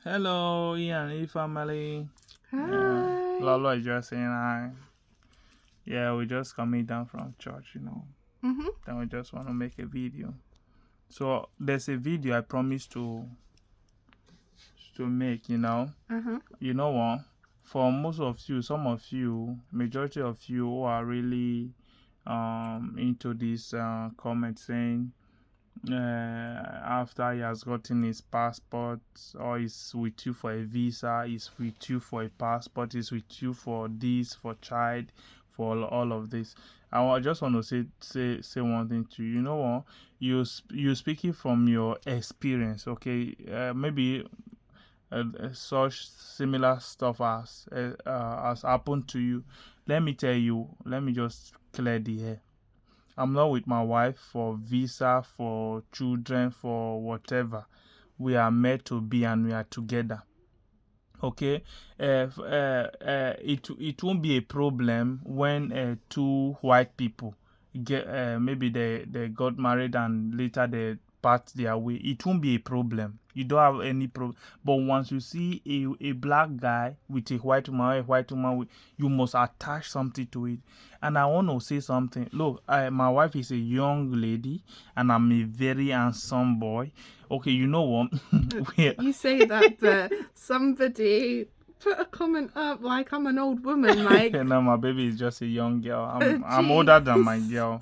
Hello, Ian E family. Hi. Lolo is just saying hi. Yeah, we just coming down from church. Mhm. Then we just want to make a video. So there's a video I promised to make. Uh-huh. You know what? For most of you, some of you, majority of you who are really into this comment saying after he has gotten his passport or is with you for a visa, is with you for a passport, is with you for this, for child, for all of this. Just want to say one thing to you. You know what? You speaking from your experience, okay? Maybe such similar stuff has happened to you. Let me tell you. Let me just clear the air. I'm not with my wife for visa, for children, for whatever. We are meant to be and we are together. Okay, it won't be a problem when two white people get maybe they got married and later they part their way. It won't be a problem. You don't have any problem. But once you see a black guy with a white woman, or a white woman, you must attach something to it. And I want to say something. Look, my wife is a young lady, and I'm a very handsome boy. Okay, you know what? You say that, but somebody put a comment up like I'm an old woman. Like, No, my baby is just a young girl. I'm older jeez. than my girl,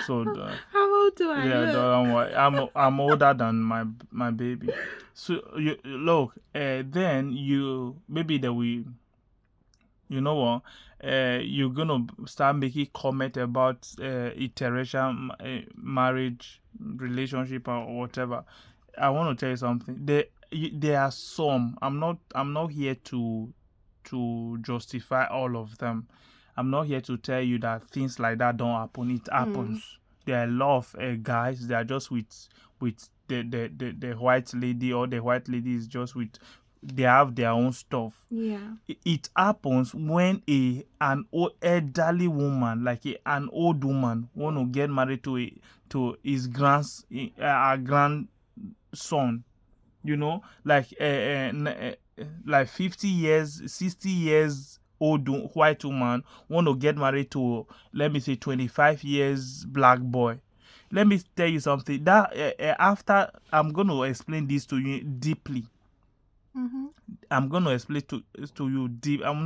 so How old do I yeah, look? don't worry. I'm older than my baby. So you look, then you maybe that we, you know what, you're gonna start making comment about interracial marriage, relationship or whatever. I want to tell you something. There are some. I'm not here to justify all of them. I'm not here to tell you that things like that don't happen. It happens. There are a lot of guys. They are just with the white lady, or the white lady is just with. They have their own stuff. Yeah. It happens when an elderly woman, like an old woman, want to get married to his grandson. Like 50 years, 60 years old white woman want to get married to, let me say, 25 years black boy. Let me tell you something. That after I'm going to explain this to you deeply. Mhm. I'm going to explain to you deep. I'm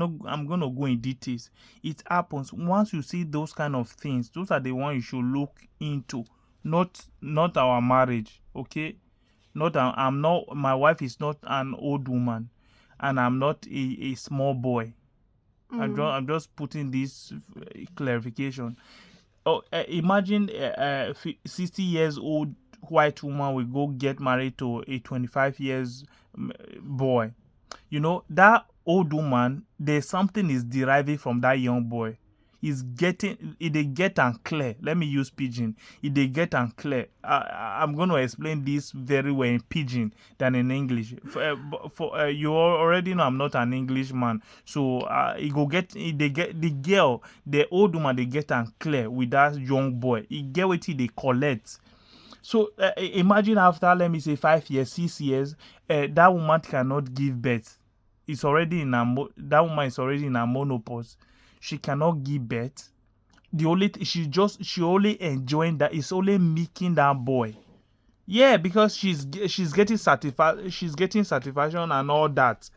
going to go in details. It happens once you see those kind of things. Those are the ones you should look into. Not our marriage, okay? Not I'm not. My wife is not an old woman, and I'm not a small boy. I'm just putting this clarification. Oh, imagine 60 years old white woman will go get married to a 25 years boy. That old woman, there's something is deriving from that young boy. He's getting it. They get and clear. Let me use pidgin. It they get and clear. I'm going to explain this very well in pidgin than in English. You already know I'm not an Englishman, so he go get. They get the girl, the old woman. They get and clear with that young boy. He get what they collect. So imagine after, let me say, 5 years, 6 years, that woman cannot give birth. That woman is already in a menopause. She cannot give birth. She only enjoying that. It's only making that boy. Yeah, because she's getting satisfaction and all that.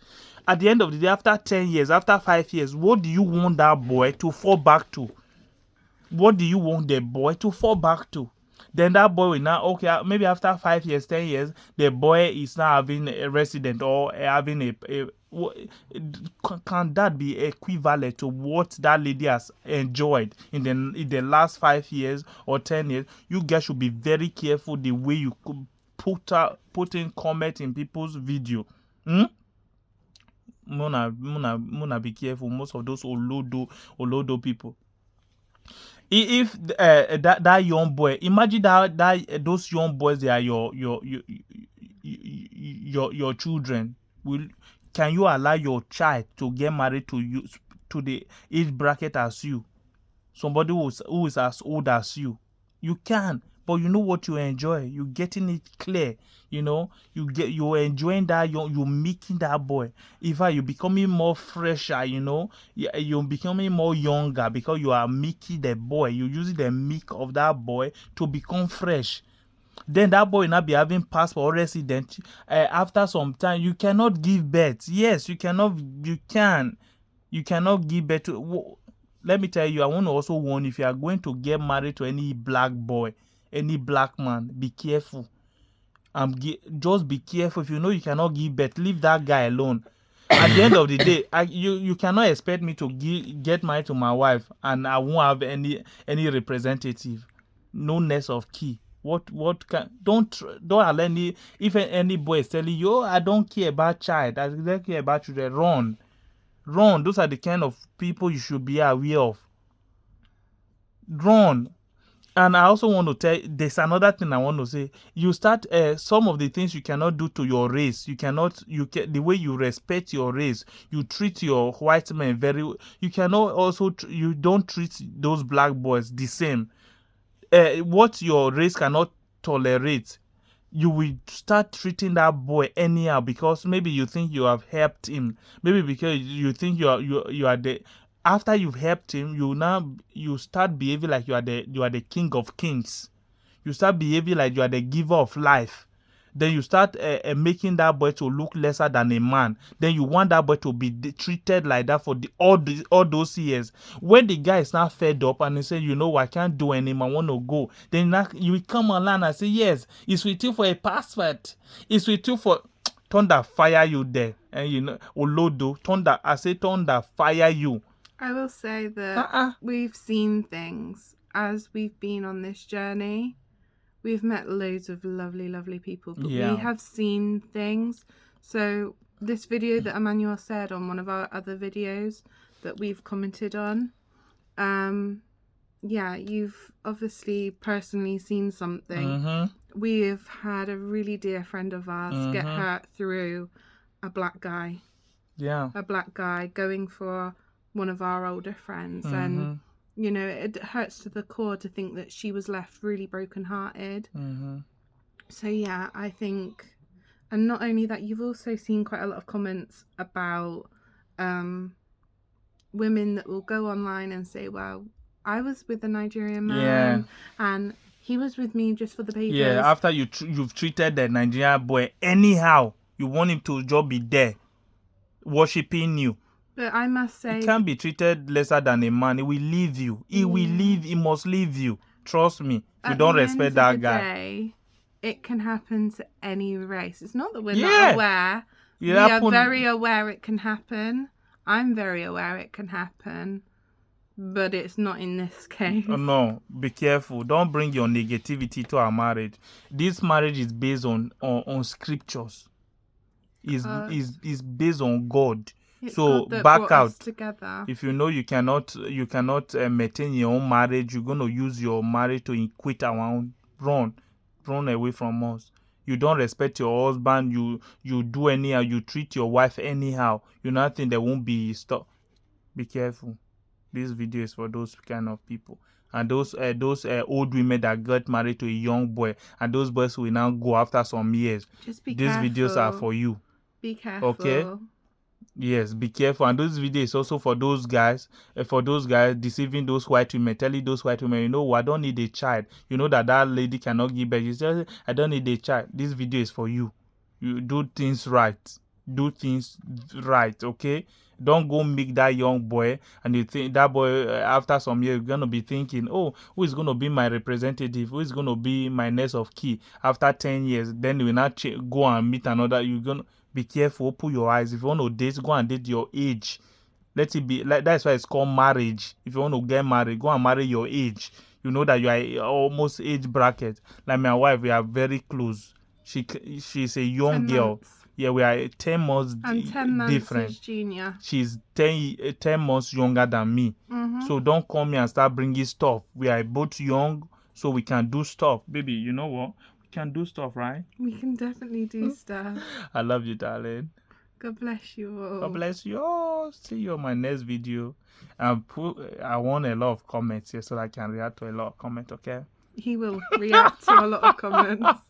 At the end of the day, after 10 years, after 5 years, what do you want that boy to fall back to? What do you want the boy to fall back to? Then that boy will now, okay, maybe after 5 years, 10 years, the boy is now having a resident or having can that be equivalent to what that lady has enjoyed in the last 5 years or 10 years? You guys should be very careful the way you could put in comment in people's video. Muna be careful. Most of those olodo people. If that young boy, imagine that those young boys, they are your children. Can you allow your child to get married to you, to the age bracket as you, somebody who is as old as you? You can, but you know what you enjoy. You getting it clear. You're enjoying that. You're making that boy. In fact, you're becoming more fresher. You're becoming more younger because you are making the boy. You're using the milk of that boy to become fresh. Then that boy will not be having passport or resident. After some time, you cannot give birth. Yes, you cannot. You cannot give birth to. Let me tell you, I want to also warn, if you are going to get married to any black boy, any black man, be careful. Just be careful. If you know you cannot give birth, leave that guy alone. At the end of the day, you cannot expect me to get married to my wife and I won't have any representative, no nest of key. Don't allow if any boy is telling you, oh, I don't care about child, I don't care about children, run. Those are the kind of people you should be aware of. Run. And I also want to there's another thing I want to say. You start some of the things you cannot do to your race. The way you respect your race, you treat your white men you cannot also, you don't treat those black boys the same. What your race cannot tolerate, you will start treating that boy anyhow because maybe you think you have helped him. Maybe because you think you are the. After you've helped him, you start behaving like you are the king of kings. You start behaving like you are the giver of life. Then you start making that boy to look lesser than a man. Then you want that boy to be treated like that for all those years. When the guy is now fed up and he say, I can't do anymore, I want to go. Then you will come online and say, yes, it's with you for a passport. It's with you for thunder fire you there. And Olodo, thunder fire you. I will say that we've seen things as we've been on this journey. We've met loads of lovely, lovely people, but we have seen things. So this video that Emmanuel said on one of our other videos that we've commented on, you've obviously personally seen something. Mm-hmm. We've had a really dear friend of ours get hurt through a black guy. Yeah. A black guy going for one of our older friends. And it hurts to the core to think that she was left really brokenhearted. So I think, and not only that, you've also seen quite a lot of comments about women that will go online and say, well, I was with a Nigerian man and he was with me just for the papers. Yeah, after you've treated the Nigerian boy anyhow, you want him to just be there worshipping you. But I must say, he can't be treated lesser than a man. He will leave you. He must leave you. Trust me. If you don't respect that guy. It can happen to any race. It's not that we're not aware. We are very aware it can happen. I'm very aware it can happen. But it's not in this case. No, be careful. Don't bring your negativity to our marriage. This marriage is based on scriptures. Is based on God. So back out. If you know you cannot maintain your own marriage, you're gonna use your marriage to quit our own. Run away from us. You don't respect your husband. You do anyhow. You treat your wife anyhow. You not think there won't be stop. Be careful. This video is for those kind of people and those old women that got married to a young boy, and those boys will now go after some years. Just be These careful. videos are for you. Be careful. Okay. Yes, be careful. And this video is also for those guys deceiving those white women, telling those white women, I don't need a child. You know that lady cannot give birth. You say, I don't need a child. This video is for you. You do things right. Do things right, okay? Don't go make that young boy, and you think that boy, after some years, you're going to be thinking, oh, who is going to be my representative? Who is going to be my next of key? After 10 years, then you will not go and meet another. You're going to be careful, open your eyes. If you want to date, go and date your age. Let it be like that's why it's called marriage. If you want to get married, go and marry your age. You know that you are almost age bracket. Like my wife, we are very close. She's a young girl. Months. Yeah, we are 10 months I'm 10 months different. is junior. She's 10 months younger than me. So don't come here and start bringing stuff. We are both young, so we can do stuff. Baby, you know what? Can do stuff, right? We can definitely do stuff. I love you, darling. God bless you all. God bless you all. See you on my next video. I want a lot of comments here so that I can react to a lot of comments, okay? He will react to a lot of comments.